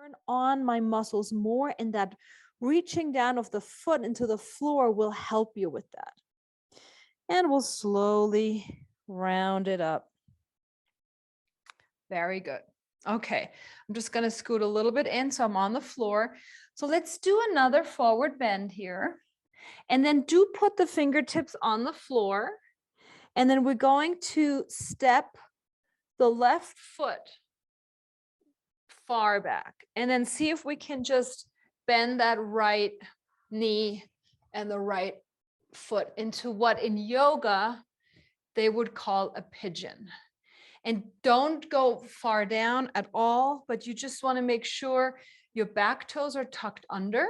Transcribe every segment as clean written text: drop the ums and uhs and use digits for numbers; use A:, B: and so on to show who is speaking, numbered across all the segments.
A: turn on my muscles more, and that reaching down of the foot into the floor will help you with that. And we'll slowly round it up. Very good. Okay, I'm just going to scoot a little bit in so I'm on the floor. So let's do another forward bend here. And then do put the fingertips on the floor. And then we're going to step the left foot far back. And then see if we can just bend that right knee and the right foot into what in yoga they would call a pigeon. And don't go far down at all, but you just want to make sure your back toes are tucked under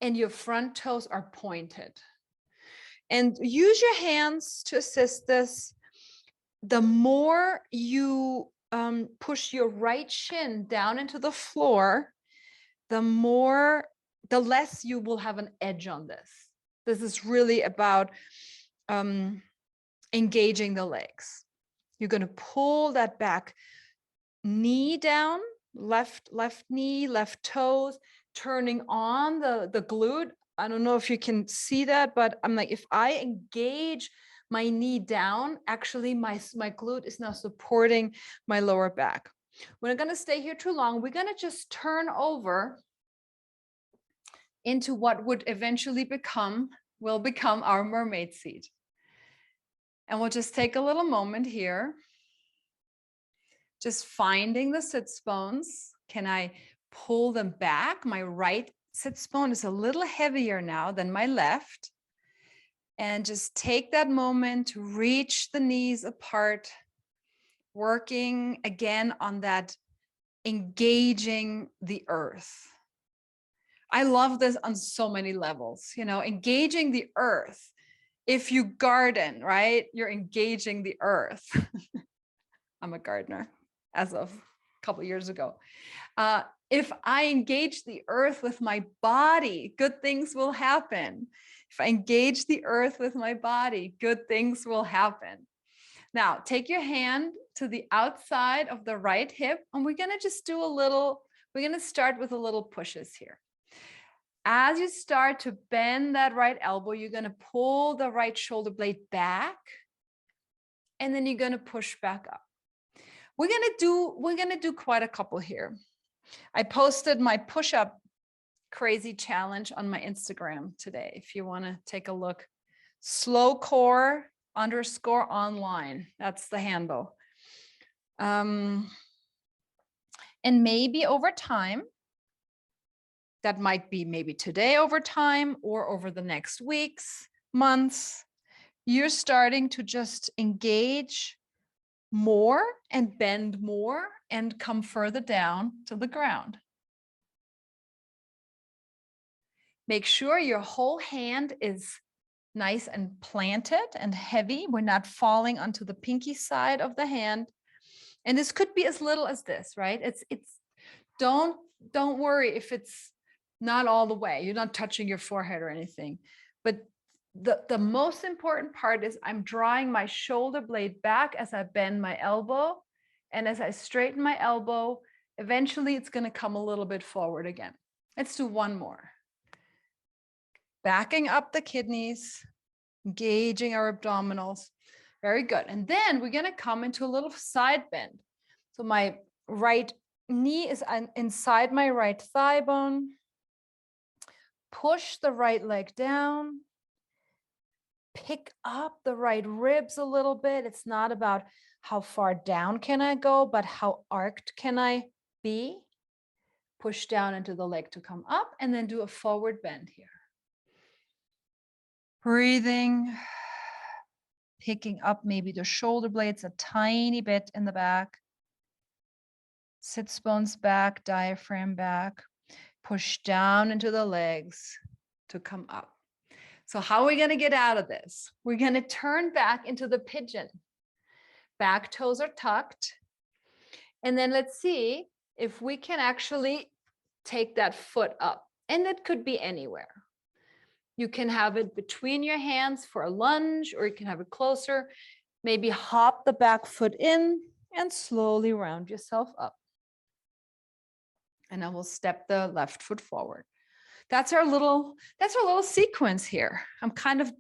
A: and your front toes are pointed. And use your hands to assist this. The more you push your right shin down into the floor, the less you will have an edge on this. This is really about engaging the legs. You're going to pull that back knee down, left knee, left toes, turning on the glute. I don't know if you can see that, but I'm like, if I engage my knee down, actually my glute is now supporting my lower back. We're not going to stay here too long. We're going to just turn over into what would eventually become our mermaid seat. And we'll just take a little moment here. Just finding the sits bones. Can I pull them back? My right sits bone is a little heavier now than my left. And just take that moment to reach the knees apart, working again on that engaging the earth. I love this on so many levels, engaging the earth. If you garden, right, you're engaging the earth. I'm a gardener as of a couple of years ago. If I engage the earth with my body, good things will happen. If I engage the earth with my body, good things will happen. Now, take your hand to the outside of the right hip, and we're going to just do we're going to start with a little pushes here. As you start to bend that right elbow, you're going to pull the right shoulder blade back, and then you're going to push back up. We're going to do quite a couple here. I posted my push-up crazy challenge on my Instagram today. If you want to take a look, slowcore_online. That's the handle. And maybe over time, that might be maybe today over time or over the next weeks, months, you're starting to just engage more and bend more and come further down to the ground. Make sure your whole hand is nice and planted and heavy. We're not falling onto the pinky side of the hand. And this could be as little as this, right? Don't worry if it's not all the way. You're not touching your forehead or anything. But the most important part is I'm drawing my shoulder blade back as I bend my elbow. And as I straighten my elbow, eventually it's going to come a little bit forward again. Let's do one more. Backing up the kidneys, engaging our abdominals. Very good. And then we're going to come into a little side bend. So my right knee is inside my right thigh bone. Push the right leg down. Pick up the right ribs a little bit. It's not about how far down can I go, but how arched can I be? Push down into the leg to come up, and then do a forward bend here. Breathing, picking up maybe the shoulder blades a tiny bit in the back. Sits bones back, diaphragm back. Push down into the legs to come up. So how are we going to get out of this? We're going to turn back into the pigeon. Back toes are tucked. And then let's see if we can actually take that foot up. And it could be anywhere. You can have it between your hands for a lunge, or you can have it closer. Maybe hop the back foot in and slowly round yourself up. And then we'll step the left foot forward. That's our little sequence here. I'm kind of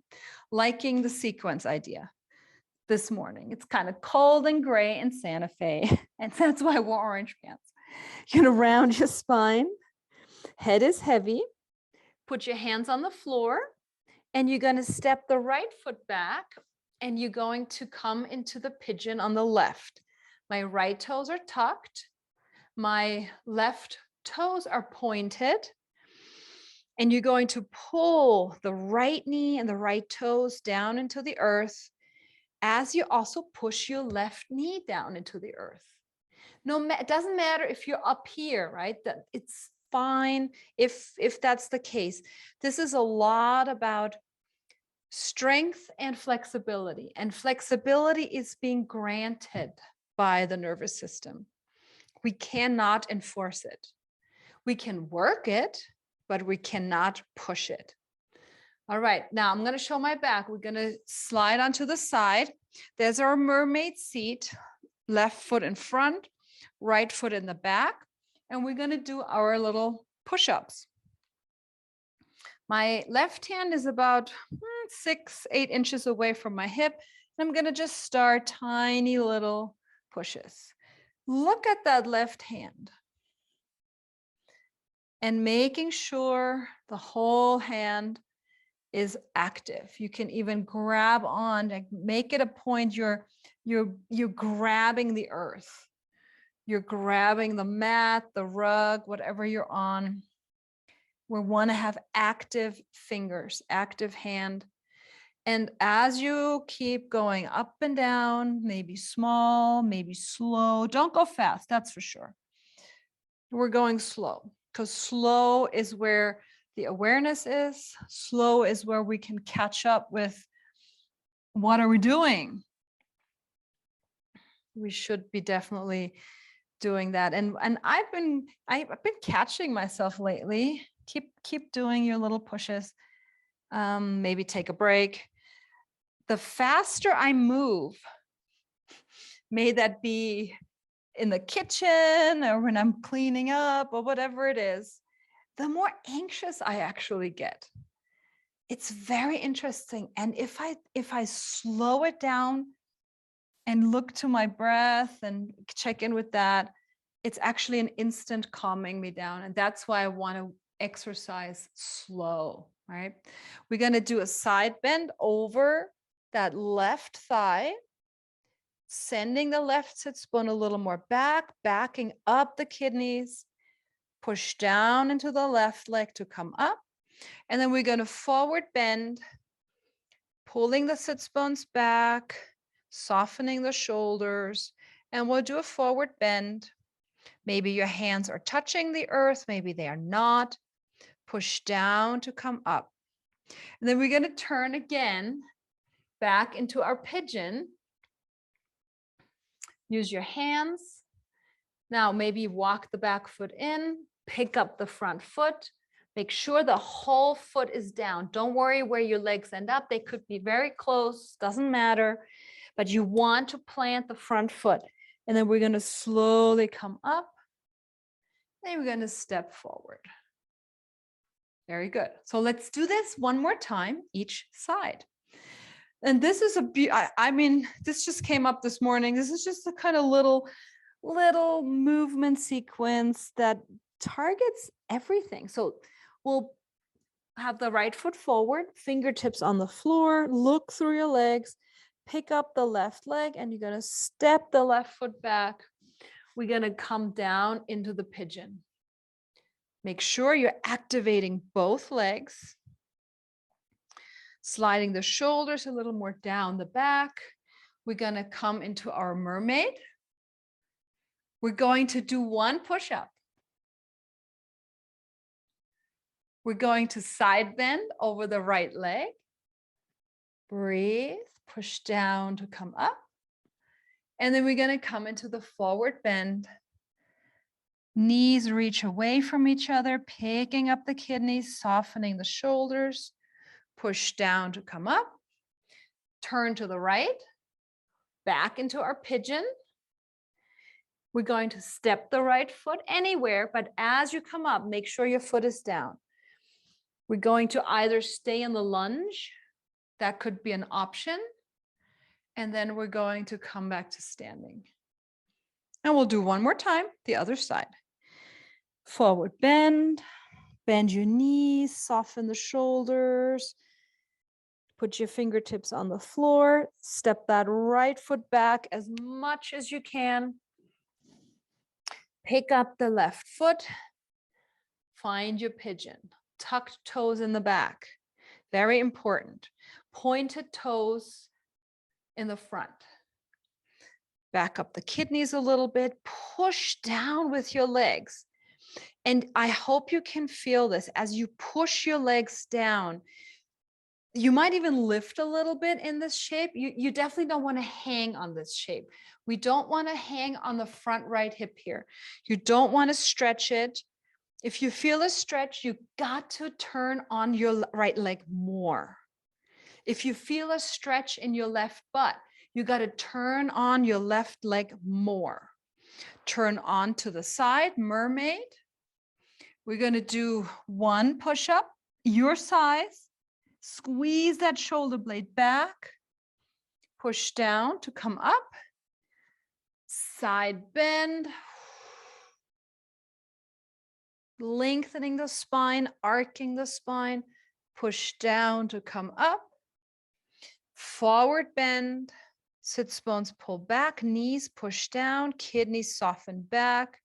A: liking the sequence idea this morning. It's kind of cold and gray in Santa Fe, and that's why I wore orange pants. You're gonna round your spine, head is heavy, put your hands on the floor, and you're gonna step the right foot back, and you're going to come into the pigeon on the left. My right toes are tucked, my left toes are pointed, and you're going to pull the right knee and the right toes down into the earth as you also push your left knee down into the earth. It doesn't matter if you're up here, right? That it's fine if that's the case. This is a lot about strength and flexibility, and flexibility is being granted by the nervous system. We cannot enforce it. We can work it, but we cannot push it. All right, now I'm going to show my back. We're going to slide onto the side. There's our mermaid seat, left foot in front, right foot in the back, and we're going to do our little push-ups. My left hand is about 6-8 inches away from my hip, and I'm going to just start tiny little pushes. Look at that left hand and making sure the whole hand is active. You can even grab on, like make it a point you're grabbing the earth. You're grabbing the mat, the rug, whatever you're on. We want to have active fingers, active hand. And as you keep going up and down, maybe small, maybe slow, don't go fast, that's for sure. We're going slow, because slow is where the awareness is. Slow is where we can catch up with what are we doing. We should be definitely doing that. And I've been catching myself lately. Keep doing your little pushes. Maybe take a break. The faster I move, may that be in the kitchen or when I'm cleaning up or whatever it is, the more anxious I actually get. It's very interesting. And if I slow it down and look to my breath and check in with that, it's actually an instant calming me down. And that's why I want to exercise slow, right? We're going to do a side bend over that left thigh, sending the left sit bone a little more back, backing up the kidneys, push down into the left leg to come up. And then we're going to forward bend, pulling the sits bones back, softening the shoulders, and we'll do a forward bend. Maybe your hands are touching the earth, maybe they are not. Push down to come up. And then we're going to turn again back into our pigeon. Use your hands. Now maybe walk the back foot in, pick up the front foot. Make sure the whole foot is down. Don't worry where your legs end up. They could be very close, doesn't matter. But you want to plant the front foot. And then we're going to slowly come up. Then we're going to step forward. Very good. So let's do this one more time, each side. And this is this just came up this morning. This is just a kind of little movement sequence that targets everything. So we'll have the right foot forward, fingertips on the floor, look through your legs, pick up the left leg, and you're going to step the left foot back. We're going to come down into the pigeon. Make sure you're activating both legs, sliding the shoulders a little more down the back. We're going to come into our mermaid. We're going to do one push-up. We're going to side bend over the right leg. Breathe, push down to come up. And then we're going to come into the forward bend. Knees reach away from each other, picking up the kidneys, softening the shoulders. Push down to come up. Turn to the right. Back into our pigeon. We're going to step the right foot anywhere, but as you come up, make sure your foot is down. We're going to either stay in the lunge, that could be an option, and then we're going to come back to standing. And we'll do one more time, the other side. Forward bend, bend your knees, soften the shoulders, put your fingertips on the floor, step that right foot back as much as you can. Pick up the left foot, find your pigeon, tucked toes in the back. Very important. Pointed toes in the front. Back up the kidneys a little bit, push down with your legs. And I hope you can feel this as you push your legs down. You might even lift a little bit in this shape. You definitely don't want to hang on this shape. We don't want to hang on the front right hip here. You don't want to stretch it. If you feel a stretch, you got to turn on your right leg more. If you feel a stretch in your left butt, you got to turn on your left leg more. Turn on to the side, mermaid. We're going to do one push-up, your size. Squeeze that shoulder blade back. Push down to come up. Side bend. Lengthening the spine, arcing the spine. Push down to come up. Forward bend. Sits bones pull back. Knees push down. Kidneys soften back.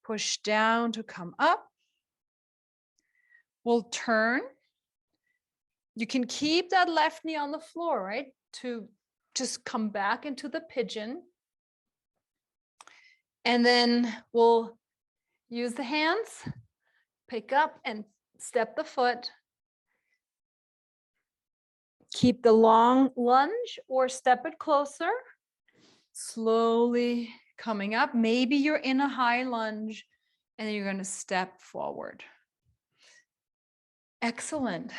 A: Push down to come up. We'll turn. You can keep that left knee on the floor, right? To just come back into the pigeon. And then we'll use the hands, pick up and step the foot. Keep the long lunge or step it closer. Slowly coming up. Maybe you're in a high lunge and then you're going to step forward. Excellent.